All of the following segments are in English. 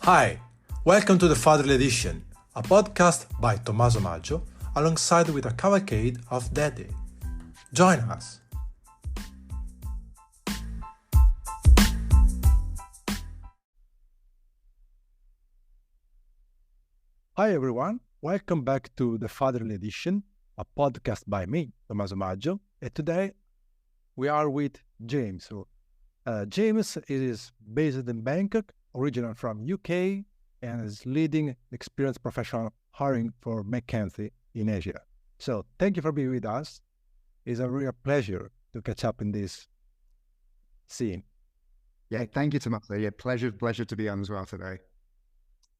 Hi, welcome to the Fatherly Edition, a podcast by Tommaso Maggio alongside with a cavalcade of Daddy. Join us! Hi everyone, welcome back to the Fatherly Edition, a podcast by me, Tommaso Maggio, and today we are with James. James is based in Bangkok, originally from UK, and is leading experienced professional hiring for McKinsey in Asia. So thank you for being with us. It's a real pleasure to catch up in this scene. Yeah, thank you, Tommaso. Yeah, pleasure to be on as well today.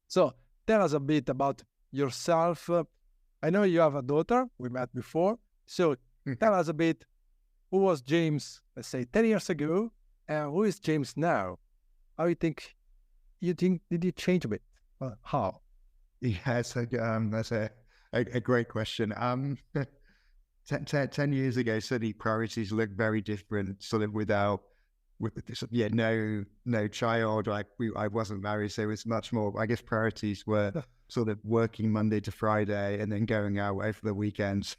So tell us a bit about yourself. I know you have a daughter. We met before. So tell us a bit, who was James, let's say, 10 years ago, and who is James now? How did you change a bit? How? Yeah, so that's a great question. 10 years ago, certainly priorities looked very different, sort of with this, no child. I wasn't married, so it was much more, I guess priorities were sort of working Monday to Friday and then going out over the weekends.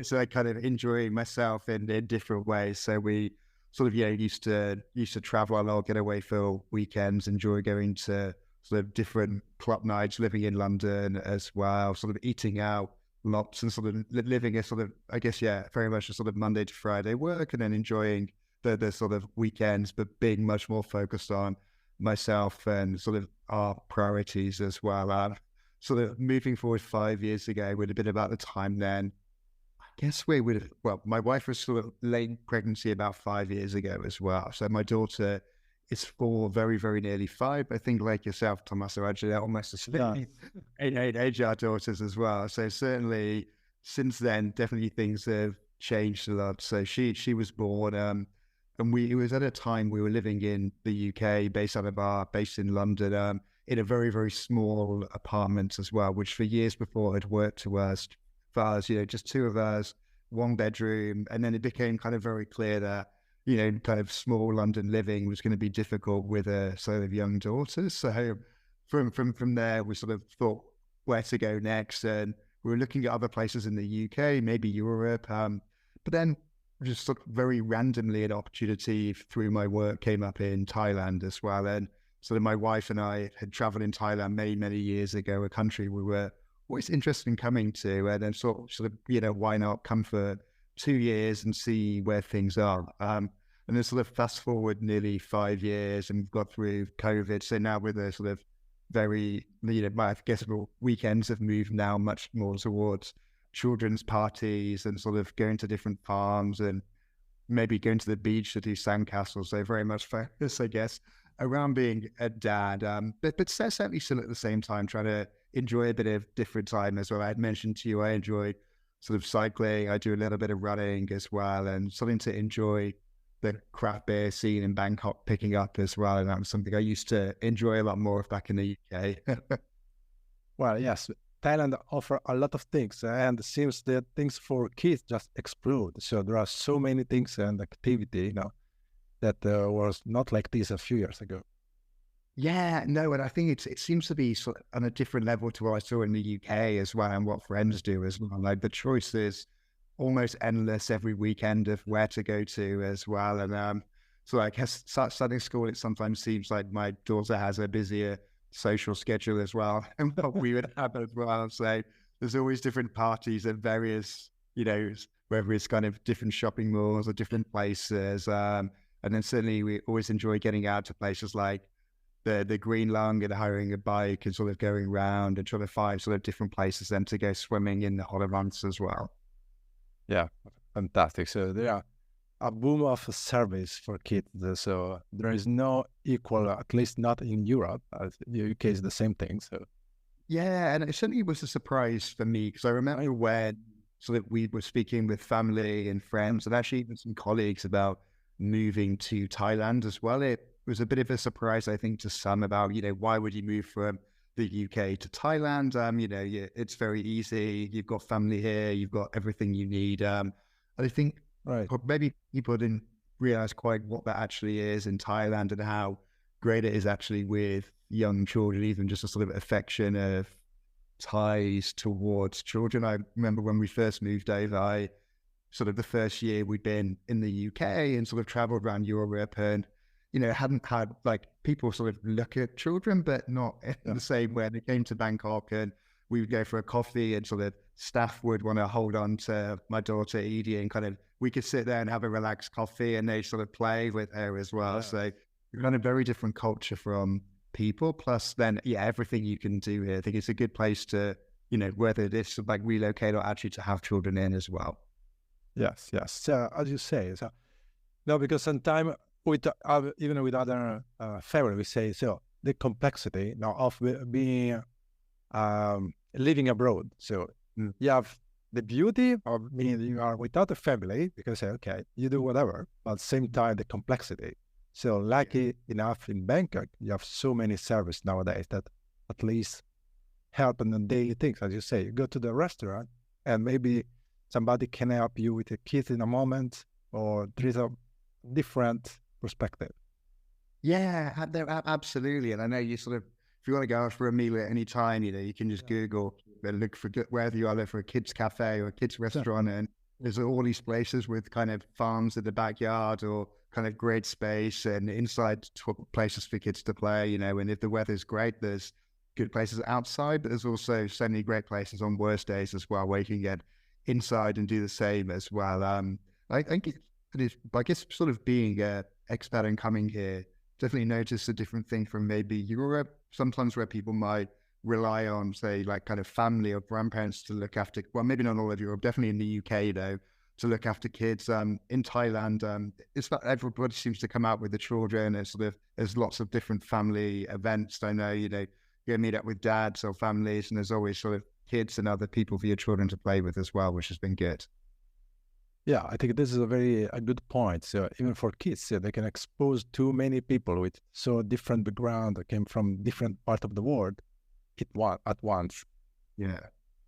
So I kind of enjoying myself in different ways. So we sort of, used to travel a lot, get away for weekends, enjoy going to sort of different club nights, living in London as well, sort of eating out lots and sort of living a sort of, I guess, very much a sort of Monday to Friday work and then enjoying the sort of weekends, but being much more focused on myself and sort of our priorities as well. Sort of moving forward 5 years ago would have been about the time then. I guess my wife was sort of late pregnancy about 5 years ago as well. So my daughter is 4, very, very nearly 5. I think like yourself, Tommaso, actually almost a split age our daughters as well. So certainly since then, definitely things have changed a lot. So she was born, and it was at a time we were living in the UK, based in London, in a very, very small apartment as well, which for years before had worked for us, just 2 of us, 1 bedroom. And then it became kind of very clear that, kind of small London living was going to be difficult with a sort of young daughter. So from there, we sort of thought where to go next. And we were looking at other places in the UK, maybe Europe. But then just sort of very randomly, an opportunity through my work came up in Thailand as well. And sort of my wife and I had traveled in Thailand many, many years ago, a country we were always interested in coming to. And then sort of, why not come for 2 years and see where things are. And then sort of fast forward nearly 5 years and we've got through COVID. So now we're the sort of very, I guess weekends have moved now much more towards children's parties and sort of going to different farms and maybe going to the beach to do sandcastles. So very much focus, I guess, around being a dad. But certainly still at the same time trying to enjoy a bit of different time as well. I had mentioned to you, I enjoy sort of cycling. I do a little bit of running as well and starting to enjoy the craft beer scene in Bangkok picking up as well. And that was something I used to enjoy a lot more of back in the UK. Well, yes, Thailand offer a lot of things, and it seems that things for kids just explode. So there are so many things and activity, that was not like this a few years ago. Yeah, no, and I think it seems to be sort of on a different level to what I saw in the UK as well, and what friends do as well. Like the choice is almost endless every weekend of where to go to as well. And so I guess starting school, it sometimes seems like my daughter has a busier social schedule as well, and what we would have as well. So there's always different parties at various, whether it's kind of different shopping malls or different places. And then certainly we always enjoy getting out to places like the Green Lung and hiring a bike and sort of going around and trying to find sort of different places then to go swimming in the hotter months as well. Yeah, fantastic. So there are a boom of service for kids. So there is no equal, at least not in Europe. The UK is the same thing. So yeah, and it certainly was a surprise for me because I remember when sort of we were speaking with family and friends and actually even some colleagues about moving to Thailand as well. It was a bit of a surprise, I think, to some about, why would you move from the UK to Thailand? It's very easy. You've got family here. You've got everything you need. I think maybe people didn't realize quite what that actually is in Thailand and how great it is actually with, young children, even just a sort of affection of ties towards children. I remember when we first moved over, I sort of the first year we'd been in the UK and sort of traveled around Europe and, hadn't had like people sort of look at children, but not in the same way. They came to Bangkok and we would go for a coffee and sort of staff would want to hold on to my daughter Edie and kind of, we could sit there and have a relaxed coffee and they sort of play with her as well. So kind of very different culture from people. Plus then, everything you can do here. I think it's a good place to, whether it's like relocate or actually to have children in as well. Yes. So as you say, so no, because sometimes with even with other family, we say so the complexity now of being living abroad. So you have the beauty of being you are without a family because okay, you do whatever, but at the same time the complexity. So lucky enough in Bangkok, you have so many services nowadays that at least help in the daily things. As you say, you go to the restaurant and maybe somebody can help you with the kids in a moment, or there is a different perspective. Yeah, absolutely. And I know you sort of, if you want to go out for a meal at any time, you can just Google and look for wherever you are, look for a kids cafe or a kids restaurant. And there's all these places with kind of farms in the backyard or kind of great space and inside places for kids to play, and if the weather's great, there's good places outside, but there's also so many great places on worse days as well where you can get inside and do the same as well. I think it is, I guess, sort of being an expat and coming here, definitely notice a different thing from maybe Europe, sometimes where people might rely on, say, like kind of family or grandparents to look after, well, maybe not all of Europe, definitely in the UK though, to look after kids. In Thailand, it's not everybody seems to come out with the children. It's sort of, there's lots of different family events. I know, you meet up with dads or families, and there's always sort of kids and other people for your children to play with as well, which has been good. Yeah, I think this is a good point. So even for kids, they can expose too many people with so different background that came from different part of the world at once. Yeah.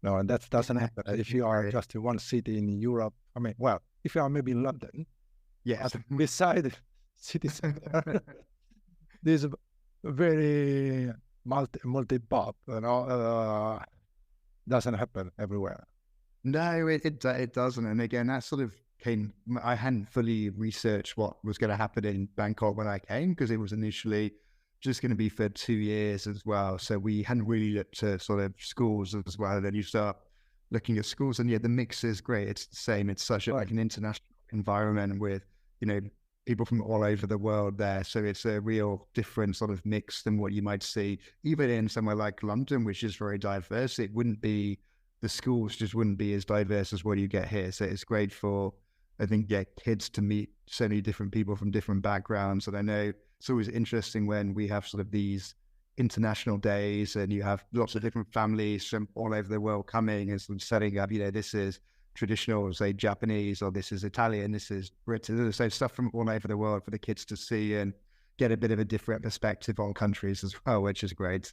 No, and that doesn't happen if you are just in one city in Europe. I mean, well, if you are maybe in London, beside city center, there's a very multi-pop, doesn't happen everywhere. No, it doesn't. And again, that sort of came, I hadn't fully researched what was going to happen in Bangkok when I came, because it was initially just going to be for 2 years as well. So we hadn't really looked at sort of schools as well. And then you start looking at schools and the mix is great. It's the same. It's such like an international environment with, people from all over the world there. So it's a real different sort of mix than what you might see, even in somewhere like London, which is very diverse. The schools just wouldn't be as diverse as what you get here. So it's great for, I think, kids to meet so many different people from different backgrounds. And I know it's always interesting when we have sort of these international days and you have lots of different families from all over the world coming and sort of setting up, this is traditional, say, Japanese, or this is Italian, this is British, so stuff from all over the world for the kids to see and get a bit of a different perspective on countries as well, which is great.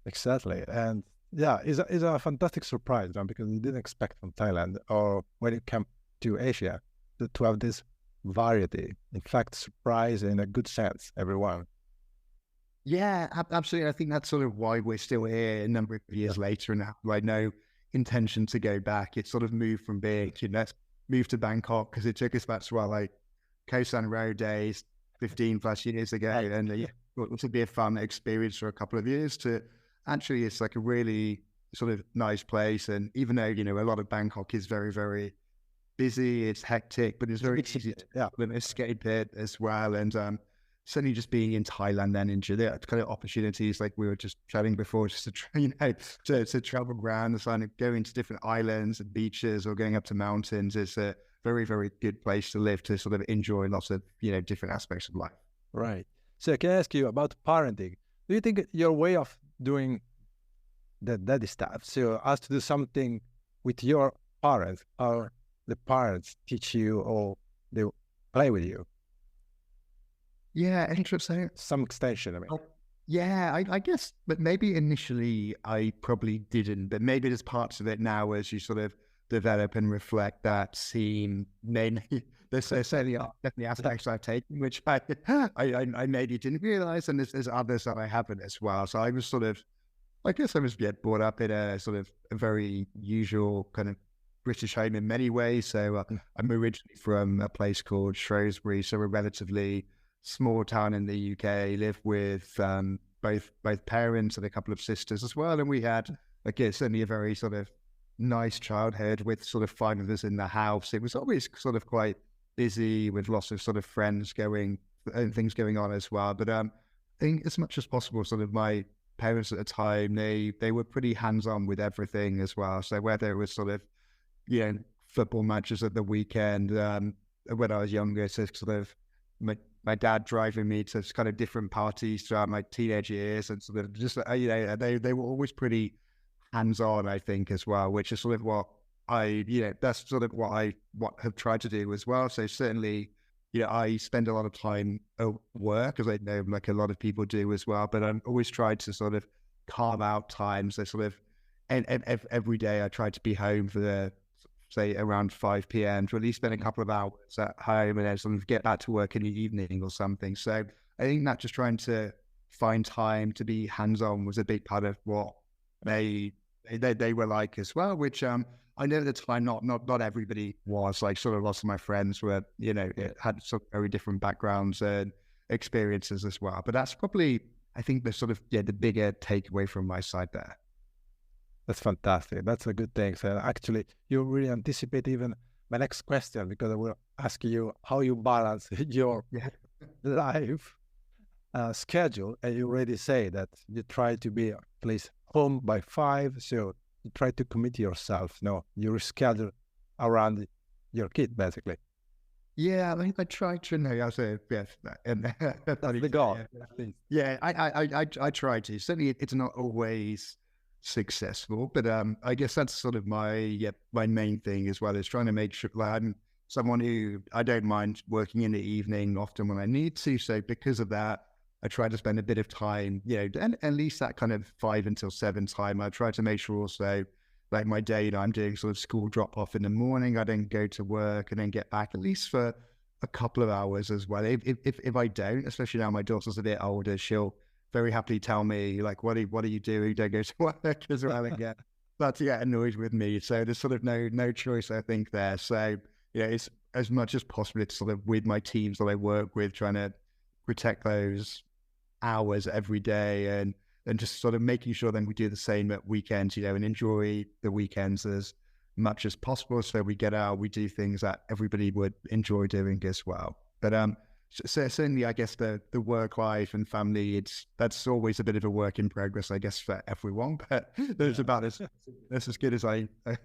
Exactly. And yeah, it's a fantastic surprise, because you didn't expect from Thailand or when it came to Asia to have this variety. In fact, surprise in a good sense, everyone. Yeah, absolutely. I think that's sort of why we're still here a number of years later and have like no intention to go back. It sort of moved from being, let's move to Bangkok, because it took us back to like Koh San Road days 15 plus years ago. And it would be a fun experience for a couple of years to actually, it's like a really sort of nice place. And even though, a lot of Bangkok is very, very busy, it's hectic, but it's very easy to escape it as well. And certainly just being in Thailand and enjoy that kind of opportunities, like we were just chatting before, just to to travel around and going to different islands and beaches or going up to mountains. It's a very, very good place to live, to sort of enjoy lots of, different aspects of life. Right. So can I ask you about parenting? Do you think your way of doing the daddy stuff, so as to do something with your parents, or the parents teach you or they play with you? Yeah, interesting. Some extension, I mean. Yeah, I guess, but maybe initially I probably didn't, but maybe there's parts of it now as you sort of develop and reflect that scene. Mainly, there's certainly are definitely aspects I've taken, which I maybe didn't realize, and there's others that I haven't as well. So I was sort of, I guess I was brought up in a sort of a very usual kind of British home in many ways. So I'm originally from a place called Shrewsbury, so a relatively small town in the UK. Live with both parents and a couple of sisters as well, and we had, I guess, certainly a very sort of nice childhood with sort of 5 of us in the house. It was always sort of quite busy with lots of sort of friends going and things going on as well. But I think as much as possible, sort of my parents at the time, they were pretty hands-on with everything as well. So whether it was sort of, football matches at the weekend, when I was younger, so sort of my dad driving me to kind of different parties throughout my teenage years, and sort of just, they were always pretty hands-on, I think, as well, which is sort of what that's sort of what I have tried to do as well. So certainly, I spend a lot of time at work, as I know like a lot of people do as well, but I'm always tried to sort of carve out time. So sort of, and every day I try to be home for say around 5 p.m. to at least spend a couple of hours at home, and then sort of get back to work in the evening or something. So I think that just trying to find time to be hands-on was a big part of what they were like as well, which I know at the time not everybody was. Like sort of lots of my friends were, had sort of very different backgrounds and experiences as well. But that's probably, I think, the sort of the bigger takeaway from my side there. That's fantastic. That's a good thing. So actually, you really anticipate even my next question, because I will ask you how you balance your life schedule, and you already say that you try to be at least home by 5, so you try to commit yourself. No, you reschedule around your kid, basically. Yeah, I try to know. I say yes, and that's the goal. Yeah, I try to. Certainly, it's not always successful, but I guess that's sort of my main thing as well, is trying to make sure, like, I'm someone who I don't mind working in the evening often when I need to. So because of that, I try to spend a bit of time, and at least that kind of 5 until 7 time. I try to make sure also, like my day, I'm doing sort of school drop off in the morning. I then go to work and then get back at least for a couple of hours as well. If I don't, especially now my daughter's a bit older, she'll very happily tell me, like, what are you doing? Don't go to work as well again. But to get annoyed with me. So there's sort of no choice, I think, there. So it's as much as possible, it's sort of with my teams that I work with, trying to protect those hours every day, and just sort of making sure then we do the same at weekends, and enjoy the weekends as much as possible. So we get out, we do things that everybody would enjoy doing as well. But so certainly, I guess the work life and family, that's always a bit of a work in progress, I guess, for everyone. But that's about as good as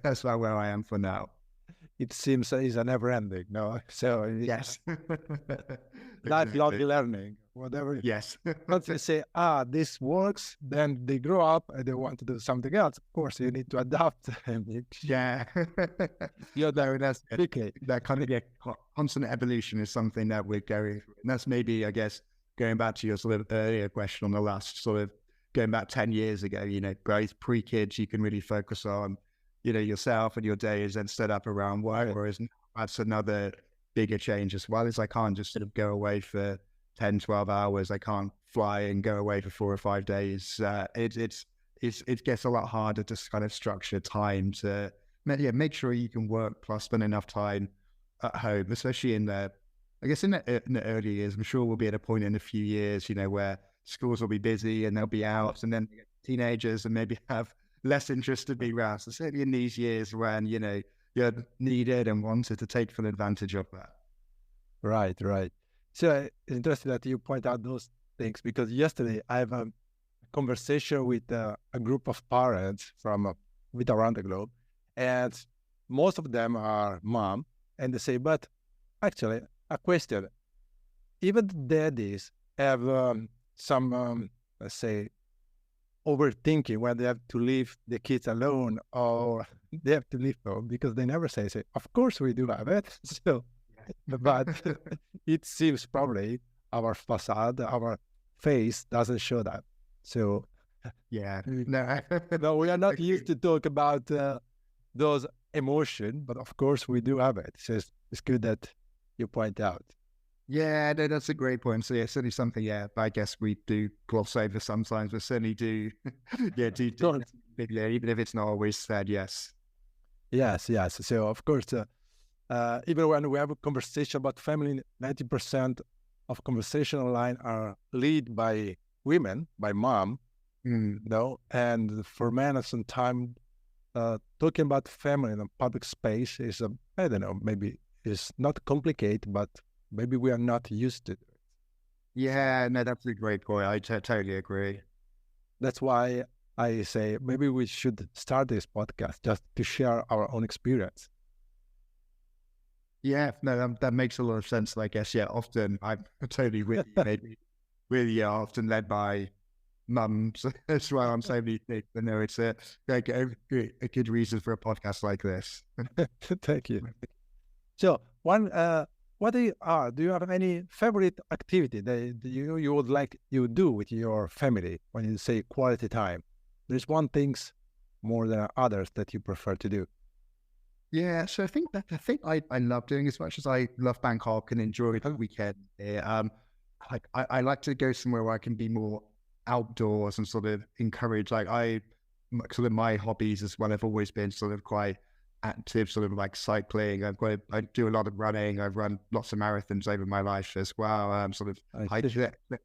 that's about where I am for now. It seems it's a never ending, no? So yes, lifelong learning, whatever. Yes. Once they say, this works, then they grow up and they want to do something else. Of course, you need to adapt. Yeah. That's okay. That kind of constant evolution is something that we're going through. And that's maybe, I guess, going back to your sort of earlier question on the last sort of going back 10 years ago, both pre-kids, you can really focus on, yourself and your day is then set up around work, whereas that's another bigger change as well, is I can't just sort of go away for 10, 12 hours. I can't fly and go away for 4 or 5 days. It gets a lot harder to kind of structure time to make sure you can work plus spend enough time at home, especially in the early years. I'm sure we'll be at a point in a few years, where schools will be busy and they'll be out, and then teenagers and maybe have less interest to be around. So certainly in these years when, you're needed and wanted to take full advantage of that. Right. So it's interesting that you point out those things, because yesterday I have a conversation with a group of parents from with around the globe, and most of them are mom, and they say, but actually, a question, even the daddies have some, let's say, overthinking when they have to leave the kids alone, or they have to leave home, because they never say, of course we do have it. So, but it seems probably our facade, our face doesn't show that. So yeah, no, no, we are not used to talk about those emotion, but of course we do have it. So it's good that you point out. Yeah, no, that's a great point. So yeah, certainly something, yeah, I guess we do gloss over sometimes, but certainly do, yeah, Don't. yeah, even if it's not always said, yes. Yes, yes. So of course, even when we have a conversation about family, 90% of conversation online are led by women, by mom, Mm. and for men, at some time, talking about family in a public space is I don't know, maybe it's not complicated, but maybe we are not used to it. Yeah, no, that's a great point. I totally agree. That's why I say maybe we should start this podcast just to share our own experience. Yeah, no, that makes a lot of sense. I guess, yeah, often I'm totally with you, maybe really often led by mums as well. I'm so many things, but no, it's like a good reason for a podcast like this. Thank you. So one, what do you have any favorite activity that you would like you do with your family when you say quality time? There's one things more than others that you prefer to do. Yeah, so I love doing as much as I love Bangkok and enjoy the weekend. I like to go somewhere where I can be more outdoors and sort of encourage. Sort of my hobbies as well have always been sort of quite active, sort of like cycling. I do a lot of running. I've run lots of marathons over my life as well. Sort of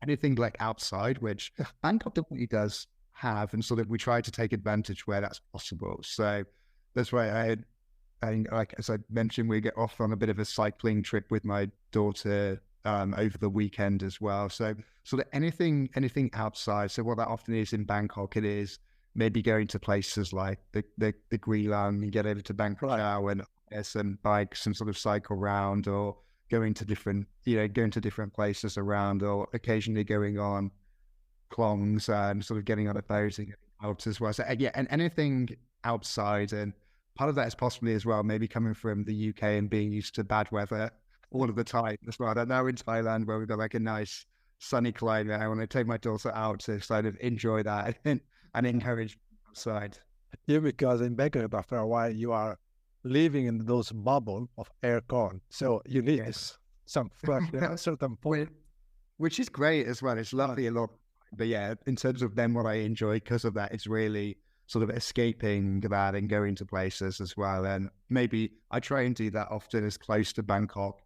anything like outside, which Bangkok definitely does have, and sort of we try to take advantage where that's possible. So that's why and like as I mentioned, we get off on a bit of a cycling trip with my daughter over the weekend as well. So sort of anything outside. So what that often is in Bangkok, it is maybe going to places like the Greenland and get over to Bangkok now and there's some bikes and sort of cycle around, or going to different places around, or occasionally going on klongs and sort of getting on a boat and getting out as well. So yeah, and anything outside. And part of that is possibly as well, maybe coming from the UK and being used to bad weather all of the time as well. And now in Thailand, where we've got like a nice sunny climate, I want to take my daughter out to sort of enjoy that and encourage outside. Yeah, because in Bangkok, after a while, you are living in those bubble of aircon, so you need some fresh at a certain point. Which is great as well. It's lovely a lot. But yeah, in terms of then what I enjoy because of that, it's really sort of escaping that and going to places as well. And maybe I try and do that often as close to Bangkok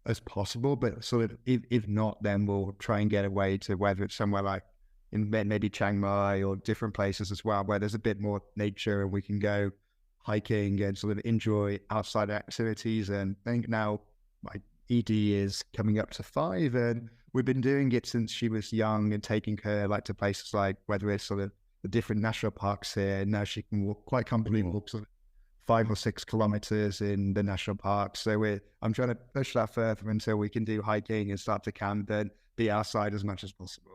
as possible, but sort of if not, then we'll try and get away to whether it's somewhere like in maybe Chiang Mai or different places as well, where there's a bit more nature and we can go hiking and sort of enjoy outside activities. And I think now my ED is coming up to 5 and we've been doing it since she was young and taking her like to places like, whether it's sort of the different national parks here. And now she can walk quite comfortably, walk sort of 5 or 6 kilometers in the national parks. So I'm trying to push that further until we can do hiking and start to camp and be outside as much as possible.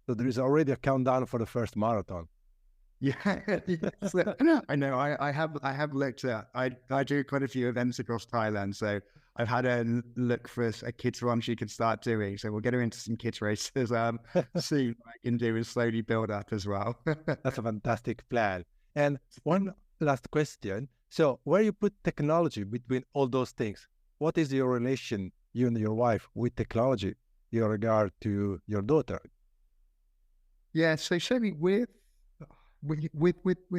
So there is already a countdown for the first marathon. Yeah, yes. I know. I have looked at. I do quite a few events across Thailand, so I've had a look for a kids run she can start doing. So we'll get her into some kids races soon. I can do and slowly build up as well. That's a fantastic plan. And one last question: so where you put technology between all those things? What is your relation, you and your wife, with technology in regard to your daughter? Yeah, so certainly with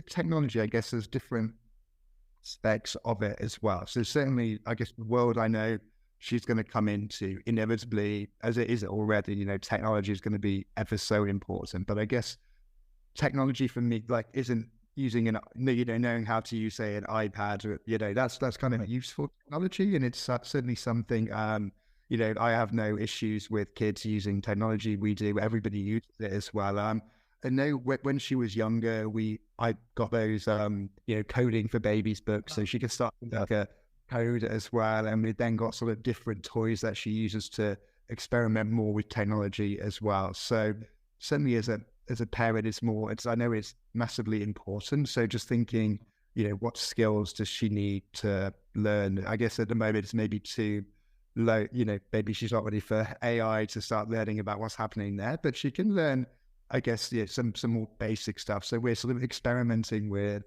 technology, I guess there's different aspects of it as well. So certainly, I guess the world I know she's going to come into, inevitably, as it is already, technology is going to be ever so important. But I guess technology for me, like, isn't using knowing how to use, say, an iPad, or, that's kind of useful technology. And it's certainly something, I have no issues with kids using technology. We do, everybody uses it as well. I know when she was younger, I got those, coding for babies books, so she could start like a code as well. And we then got sort of different toys that she uses to experiment more with technology as well. So certainly as a parent, I know it's massively important. So just thinking, what skills does she need to learn? I guess at the moment it's maybe too low, maybe she's not ready for AI to start learning about what's happening there, but she can learn, I guess, some more basic stuff. So we're sort of experimenting with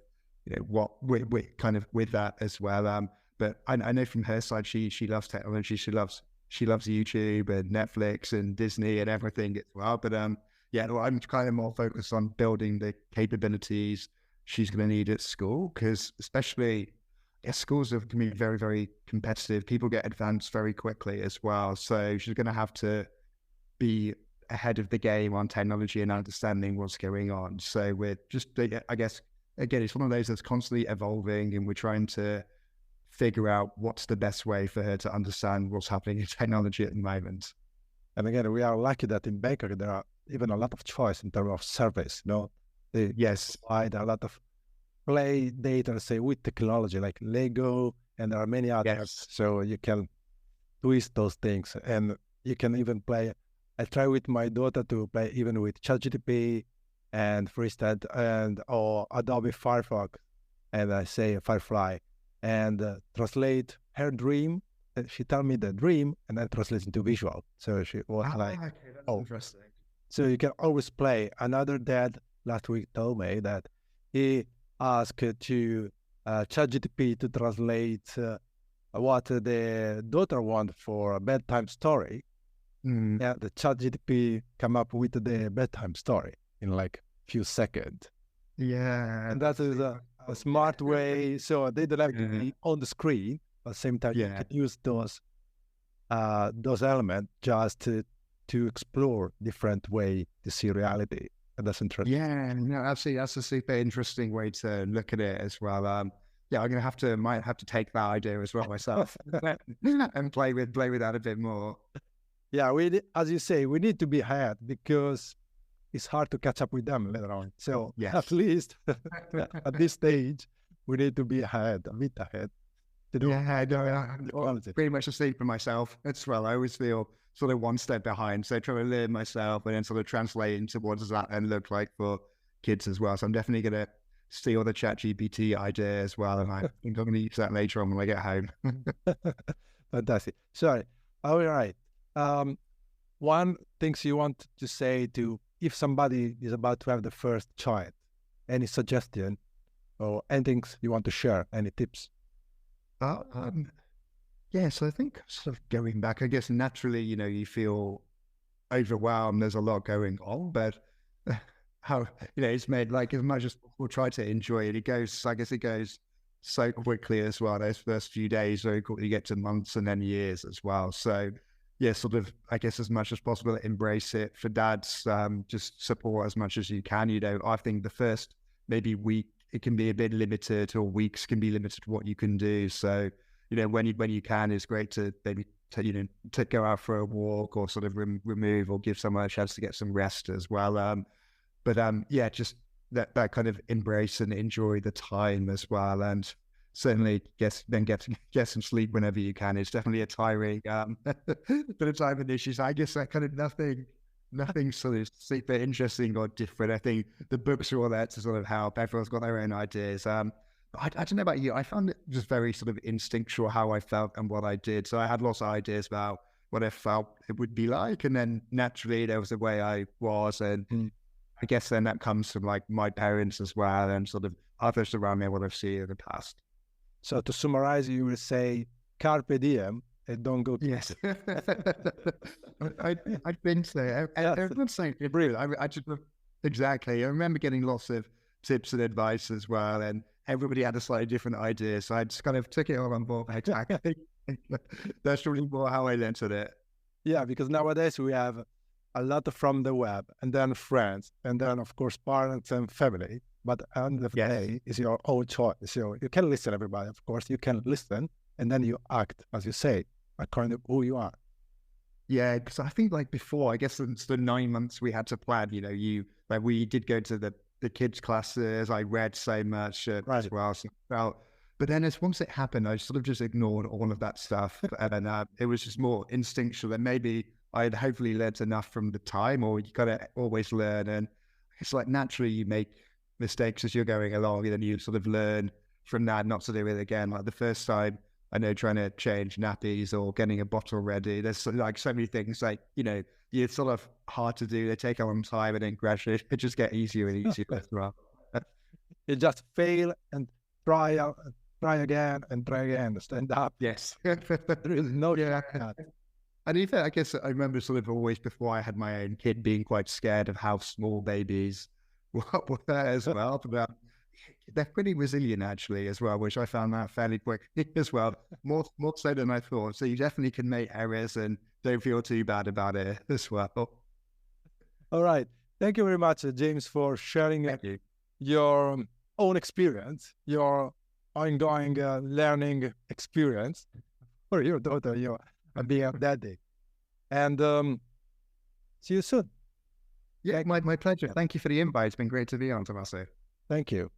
what we kind of with that as well. But I know from her side, she loves technology. She loves YouTube and Netflix and Disney and everything as well. But yeah, well, I'm kind of more focused on building the capabilities she's going to need at school, because especially schools can be very, very competitive. People get advanced very quickly as well. So she's going to have to be ahead of the game on technology and understanding what's going on. So we're just, I guess, again, it's one of those that's constantly evolving, and we're trying to figure out what's the best way for her to understand what's happening in technology at the moment. And again, we are lucky that in Bangkok there are even a lot of choice in terms of service. They provide a lot of play data, say, with technology like Lego, and there are many others. Yes. So you can twist those things, and you can even play. I try with my daughter to play even with ChatGPT and Freestyle or Adobe Firefox, and I say Firefly, and translate her dream. She tell me the dream, and then translate into visual. So she was okay, that's interesting. So you can always play. Another dad last week told me that he asked to ChatGPT to translate what the daughter want for a bedtime story. Yeah, the ChatGPT come up with the bedtime story in like few seconds. Yeah, and that is a smart way. So they don't have to be on the screen, but at the same time you can use those elements just to explore different way to see reality. And that's interesting. Yeah, no, absolutely. That's a super interesting way to look at it as well. Yeah, I'm gonna might have to take that idea as well myself and play with that a bit more. Yeah, as you say, we need to be ahead because it's hard to catch up with them later on. So at least at this stage, we need to be ahead, a bit ahead. I'm pretty much the same for myself as well. I always feel sort of one step behind. So I try to learn myself and then sort of translate into what does that then look like for kids as well. So I'm definitely going to steal the ChatGPT idea as well. And I think I'm going to use that later on when I get home. Fantastic. Sorry. All right. One things you want to say to if somebody is about to have the first child, any suggestion or anything you want to share, any tips? Yeah, so I think sort of going back, I guess naturally, you feel overwhelmed. There's a lot going on, but how, it's made like as much as we'll try to enjoy it. I guess it goes so quickly as well. Those first few days, very quickly you get to months and then years as well. So yeah, sort of, I guess as much as possible, embrace it. For dads, just support as much as you can. I think the first maybe week, it can be a bit limited, or weeks can be limited to what you can do. So, when you can, it's great to maybe to go out for a walk or sort of remove or give someone a chance to get some rest as well. Yeah, just that kind of embrace and enjoy the time as well. And certainly get some sleep whenever you can. It's definitely a tiring bit of time and issues. I guess that kind of nothing sort of super interesting or different. I think the books are all there to sort of help. Everyone's got their own ideas. I don't know about you. I found it just very sort of instinctual how I felt and what I did. So I had lots of ideas about what I felt it would be like. And then naturally there was the way I was. And I guess then that comes from like my parents as well and sort of others around me, what I've seen in the past. So to summarize, you will say carpe diem and don't go. Yes, I've been there. Everyone's saying it really. I just exactly. I remember getting lots of tips and advice as well, and everybody had a slightly different idea. So I just kind of took it all on board. Exactly. That's really more how I learned it. Yeah, because nowadays we have a lot from the web, and then friends, and then of course parents and family. But at the end of the day, it's your own choice. So you can listen, everybody. Of course, you can listen, and then you act, as you say, according to who you are. Yeah, because I think like before, I guess it's the 9 months we had to plan. We did go to the kids' classes. I read so much as well. So but then once it happened, I sort of just ignored all of that stuff, and it was just more instinctual. And maybe I had hopefully learned enough from the time, or you got to always learn. And it's like naturally you make mistakes as you're going along, and then you sort of learn from that not to do it again. Like the first time, I know trying to change nappies or getting a bottle ready, there's like so many things like, it's sort of hard to do. They take a long time, and then gradually it just get easier and easier as well. You just fail and try out, try again and try again. Stand up. Yes. There is no shortcut. And even, I guess I remember sort of always before I had my own kid being quite scared of how small babies were as well. But they're pretty resilient actually as well, which I found that fairly quick as well. More so than I thought. So you definitely can make errors and don't feel too bad about it as well. All right. Thank you very much, James, for sharing Thank you. your own experience, your ongoing learning experience for your daughter, your being a daddy. And see you soon. Yeah, my pleasure. Thank you for the invite. It's been great to be on, Tommaso. Thank you.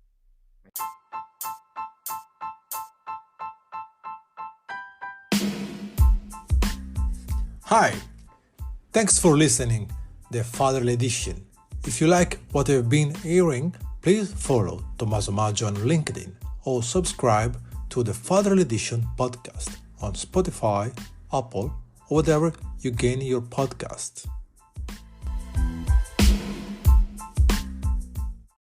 Hi, thanks for listening the Fatherly Edition. If you like what you've been hearing, please follow Tommaso Maggio on LinkedIn or subscribe to the Fatherly Edition podcast on Spotify, Apple, or whatever you gain your podcast.